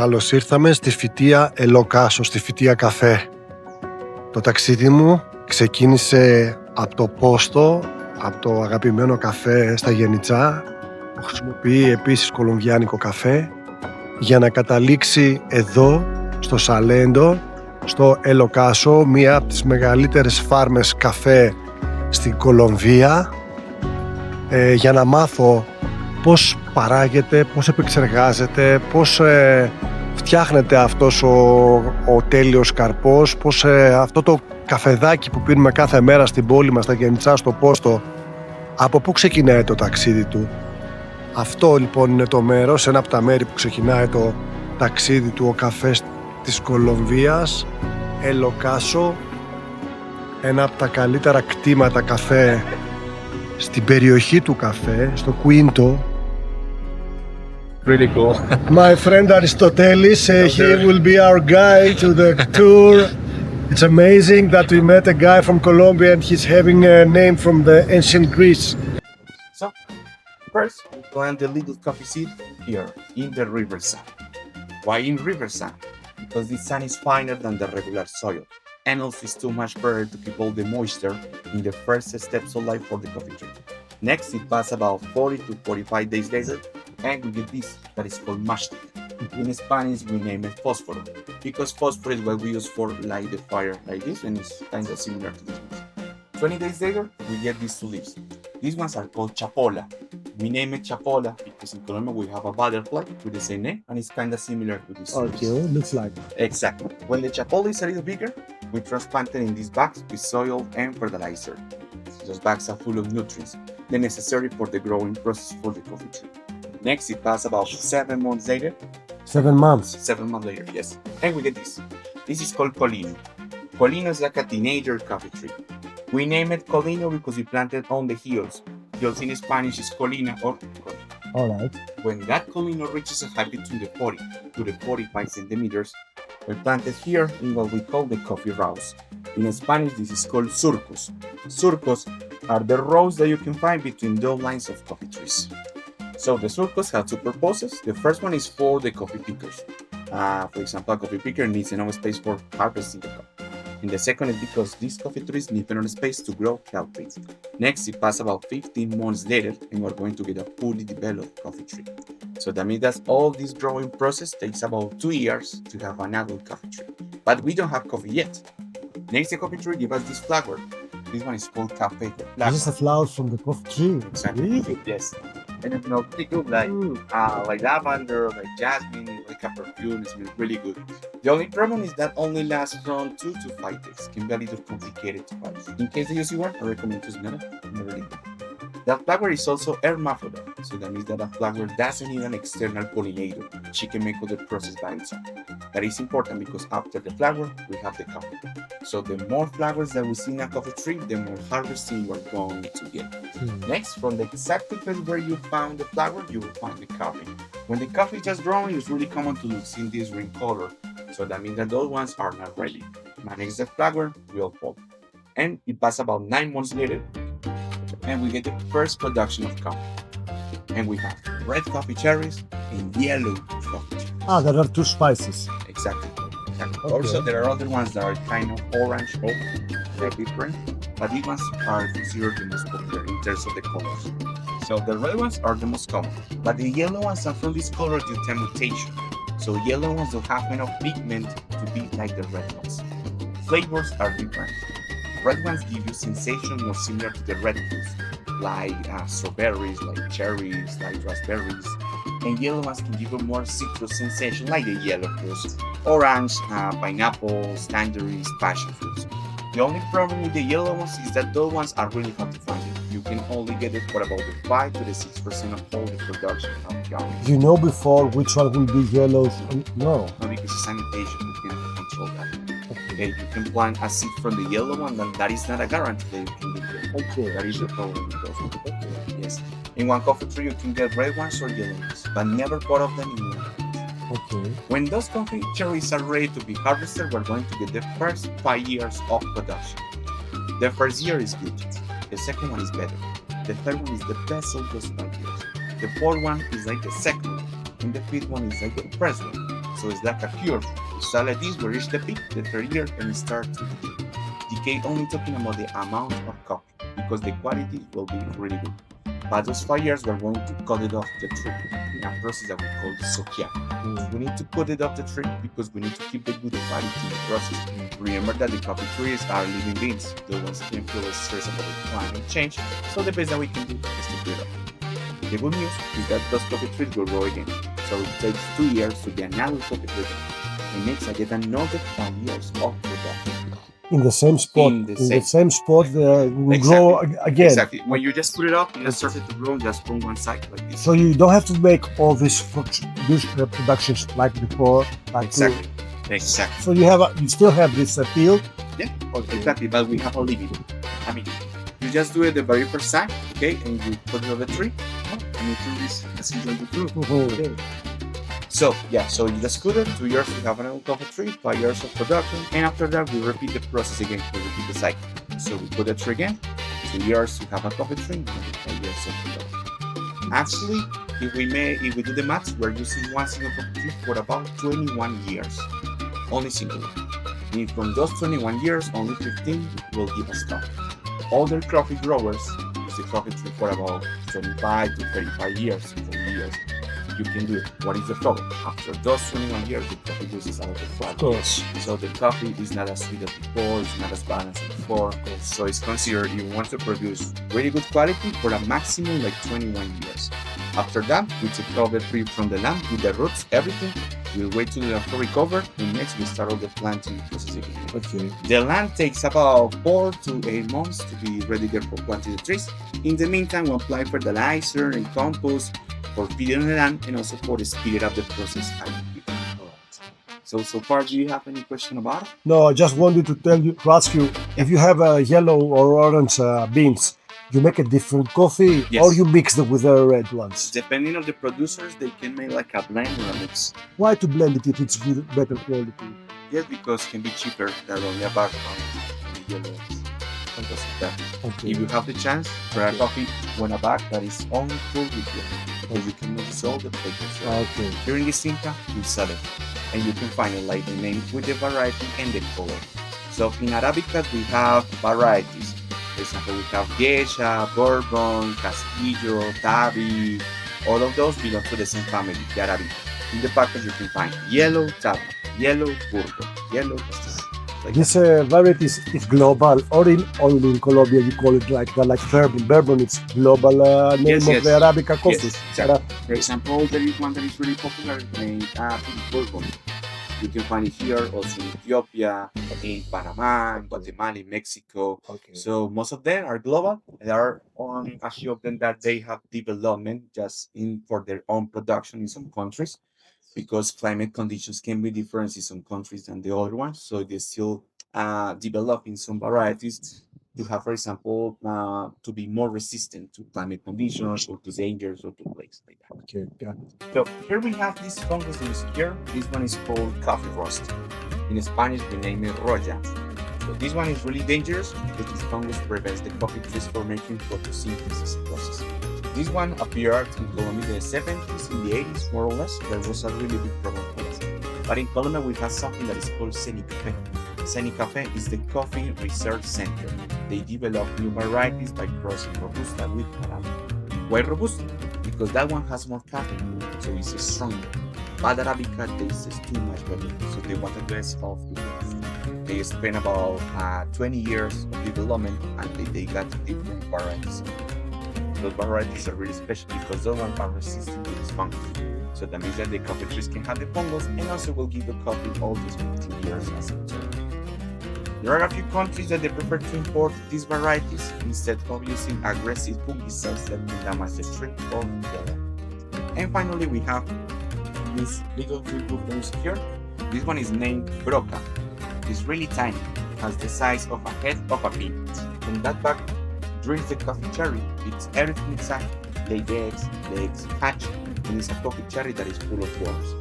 Καλώς ήρθαμε στη φυτεία Ελοκάσο, στη φυτεία καφέ. Το ταξίδι μου ξεκίνησε από το πόστο, από το αγαπημένο καφέ στα Γενιτσά, που χρησιμοποιεί επίσης κολομβιάνικο καφέ, για να καταλήξει εδώ, στο Σαλέντο, στο Ελοκάσο, μία από τις μεγαλύτερες φάρμες καφέ στην Κολομβία, για να μάθω πώς παράγεται, πώς επεξεργάζεται, πώς φτιάχνεται αυτός ο τέλειος καρπός, πώς αυτό το καφεδάκι που πίνουμε κάθε μέρα στην πόλη μας, στα Γενιτσά, στο πόστο, από πού ξεκινάει το ταξίδι του. Αυτό λοιπόν είναι το μέρος, ένα από τα μέρη που ξεκινάει το ταξίδι του, ο καφές της Κολομβίας, Ελοκάσο, ένα από τα καλύτερα κτήματα καφέ στην περιοχή του καφέ, στο Κουίντο. Really cool. My friend Aristotelis, he will be our guide to the tour. It's amazing that we met a guy from Colombia and he's having a name from the ancient Greece. So, first, we plant the little coffee seed here in the riverside. Why in riverside? Because the sun is finer than the regular soil, and also it's too much better to keep all the moisture in the first steps of life for the coffee tree. Next, it passes about 40 to 45 days later, and we get this that is called mastic. In Spanish, we name it phosphoro, because phosphor is what we use for light the fire like this, and it's kind of similar to this one. 20 days later, we get these two leaves. These ones are called chapola. We name it chapola because in Colombia we have a butterfly with the same name, and it's kind of similar to this. Okay, looks like. Exactly. When the chapola is a little bigger, we transplant it in these bags with soil and fertilizer. Those bags are full of nutrients, the necessary for the growing process for the coffee tree. Next, it passes about 7 months later. 7 months? 7 months later, yes. And we get this. This is called colino. Colino is like a teenager coffee tree. We name it colino because we planted on the hills. Hills in Spanish is colina or colino. All right. When that colino reaches a height between the 40 to the 45 centimeters, we planted here in what we call the coffee rows. In Spanish, this is called surcos. Surcos are the rows that you can find between those lines of coffee trees. So the surcos have two purposes. The first one is for the coffee pickers. For example, a coffee picker needs enough space for harvesting the coffee. And the second is because these coffee trees need enough space to grow healthy. Next, it passes about 15 months later, and we're going to get a fully developed coffee tree. So that means that all this growing process takes about 2 years to have an adult coffee tree. But we don't have coffee yet. Next, the coffee tree gives us this flower. This one is called café. This is a flower from the coffee tree? Exactly. Really? Yes. And it smells pretty good, like lavender, like jasmine, like a perfume. It smells really good. The only problem is that only lasts from 2 to 5 days. Can be a little complicated to buy. In case you use one, I recommend to smell it. Never leave it. That flower is also hermaphrodite, so that means that a flower doesn't need an external pollinator. She can make all the process by itself. That is important because after the flower, we have the coffee. So the more flowers that we see in a coffee tree, the more harvesting we're going to get. Next, from the exact place where you found the flower, you will find the coffee. When the coffee is just growing, it's really common to see this green color. So that means that those ones are not ready. Manage the flower, will fall. And it passes about 9 months later, and we get the first production of coffee. And we have red coffee cherries and yellow coffee cherries. There are two spices. Exactly. Okay. Also, there are other ones that are kind of orange, they're different, but these ones are considered the most popular in terms of the colors. So the red ones are the most common, but the yellow ones are from this color due to mutation. So yellow ones don't have enough pigment to be like the red ones. Flavors are different. Red ones give you sensation more similar to the red fruits, like strawberries, like cherries, like raspberries. And yellow ones can give you more citrus sensation, like the yellow fruits, orange, pineapples, tangerines, passion fruits. The only problem with the yellow ones is that those ones are really hard to find. You can only get it for about the 5 to the 6% of all the production of coffee. Do you know before which one will be yellow? No. No, because it's sanitation, we can control that. Okay, you can plant a seed from the yellow one, and that is not a guarantee that you can get it. Okay. That is the problem with those ones. Okay. Yes. In one coffee tree, you can get red ones or yellow ones, but never both of them in one. Okay. When those coffee cherries are ready to be harvested, we're going to get the first 5 years of production. The first year is good. The second one is better. The third one is the best of those 5 years. The fourth one is like the second one. And the fifth one is like the first one. So it's like a curve. You start like this, we reach the peak, the third year, and we start to decay. Only talking about the amount of coffee, because the quality will be really good. But those 5 years, we're going to cut it off the tree in a process that we call sokia. We need to cut it off the tree because we need to keep the good quality in the process. Remember that the coffee trees are living beings. The ones can feel the stress about the climate change. So the best that we can do is to cut it off. The good news is that those coffee trees will grow again. So it takes 2 years to be another coffee tree. It makes yet another 5 years of production. In the same spot. In the same spot, will grow again. Exactly. When you just put it up, it started to grow just from one side like this. So you don't have to make all these productions like before. Exactly. Exactly. So you still have this field. Yeah, exactly. But we have a limit. I mean, you just do it the very first time, okay, and you put it on the tree, and you do this as you do. Okay. So yeah, so you just cut it. 2 years we have another coffee tree, 5 years of production, and after that we repeat the process again. We repeat the cycle. So we put the tree again. 2 years we have a coffee tree, and 5 years of production. Actually, if we do the math, we're using one single coffee tree for about 21 years. Only single. And from those 21 years, only 15 will give us coffee. Other coffee growers use the coffee tree for about 25 to 35 years, 40 years. You can do it. What is the problem? After those 21 years, the coffee loses a lot of flavor. So the coffee is not as sweet as before, it's not as balanced as before. So it's considered you want to produce really good quality for a maximum like 21 years. After that, we take all the tree from the land with the roots, everything. We'll wait till the recover, and next we start all the planting process again. Okay. The land takes about 4 to 8 months to be ready there for planting the trees. In the meantime, we apply fertilizer and compost for feeding the land and also for speeding up the process. So far, do you have any question about it? No, I just wanted to ask you if you have yellow or orange beans. You make a different coffee, yes, or you mix them with the red ones? Depending on the producers, they can make like a blend or a mix. Why to blend it if it's good, better quality? Yes, because it can be cheaper than only a bag on the yellow ones. Because of that. Okay. If you have the chance for a coffee when a bag that is only full with yellow, because you can mix all the flavors. Okay. Here in Sinta, we sell it, and you can find it like the name with the variety and the color. So in Arabica, we have varieties. For example, we have Geisha, Bourbon, Castillo, Tabi. All of those belong to the same family, the Arabica. In the package, you can find yellow Tabi, yellow Bourbon, yellow Castillo. Like this variety is global, or only in Colombia you call it like bourbon. Bourbon is global name of the Arabica coffee. Yes, exactly. For example, there is one that is really popular named Bourbon. You can find it here, also in Ethiopia, in Panama, in Guatemala, in Mexico. Okay. So most of them are global. There are a few of them that they have development just for their own production in some countries, because climate conditions can be different in some countries than the other ones. So they still developing some varieties to have, for example, to be more resistant to climate conditions or to dangers or to plagues like that. Okay, got it. So here we have this fungus here. This one is called coffee rust. In Spanish, we name it roya. So this one is really dangerous because this fungus prevents the coffee trees from making photosynthesis process. This one appeared in Colombia in the 70s, in the 80s, more or less. There was a really big problem for us. But in Colombia, we have something that is called Café. Café is the coffee research center. They develop new varieties by crossing Robusta with Arabica. Why Robusta? Because that one has more caffeine, so it's stronger. But Arabica tastes too much better, so they wanted less of the rest. They spent about 20 years of development, and they got different varieties. Those varieties are really special because those ones are resistant to this fungus. So that means that the coffee trees can have the fungus and also will give the coffee all these 15 years as a return. There are a few countries that they prefer to import these varieties instead of using aggressive fungicides that can damage the tree or the land. And finally, we have this little tree group here. This one is named Broca. It's really tiny, has the size of a head of a pin. From that back, drinks the coffee cherry. It's everything inside. Lay eggs, hatch, and it's a coffee cherry that is full of worms.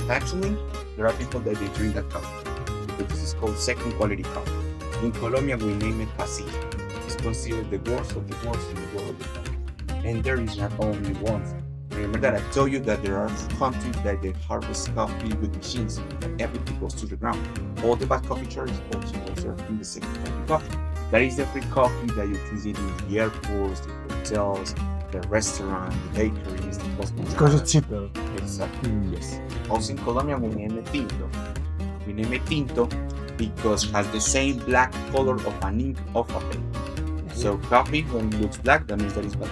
Actually, there are people that they drink that coffee because this is called second quality coffee. In Colombia, we name it pasilla. It's considered the worst of the worst in the world of the coffee. And there is not only one. There Remember that I told you that there are countries that they harvest coffee with machines. Everything goes to the ground. All the bad coffee shops also serve in the same kind of coffee. That is the free coffee that you can see in the airports, the hotels, the restaurants, the bakeries, the hospitals. Because it's cheaper. Exactly. Yes. Also in Colombia, we name it tinto. We name it tinto because it has the same black color of an ink of a pen. So coffee, when it looks black, that means that it's black.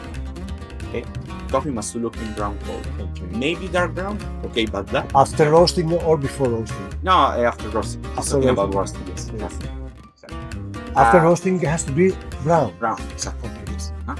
Okay? Coffee must look in brown color. Okay. Maybe dark brown, okay, but black. After roasting or before roasting? No, after roasting. After Talking roasting. about roasting, yes. Exactly. After roasting, it has to be brown. Brown, exactly. Yes. Huh?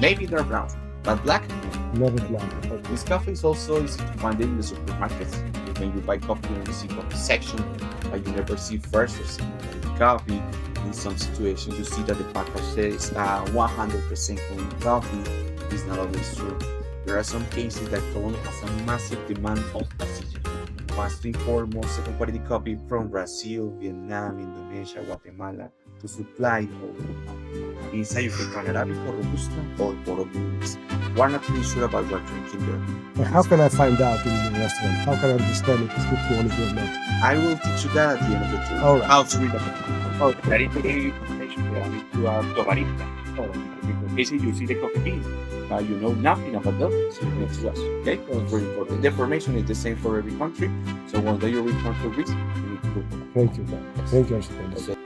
Maybe they're brown, but black. Never brown. This coffee is also easy to find in the supermarkets. When you buy coffee in the coffee section, but you never see first or second coffee. In some situations, you see that the package says 100% clean coffee. It's not always true. There are some cases that Colombia has a massive demand of oxygen. Wants to import more second quality coffee from Brazil, Vietnam, Indonesia, Guatemala to supply all. Inside you can find Arabica, Robusta, or Poro beans. We're not really sure about what drinking there. But how can I find out in the restaurant? How can I understand if it's good quality or not? I will teach you that at the end of the tour. All right. How to read the book. That is the information that I need to barista. In case you see the coffee bean, you know nothing about them, so you need to ask. Okay, that's very important. The information is the same for every country, so one day you return to Greece, you need to go for that. Thank you. Thank you, Architect. Okay.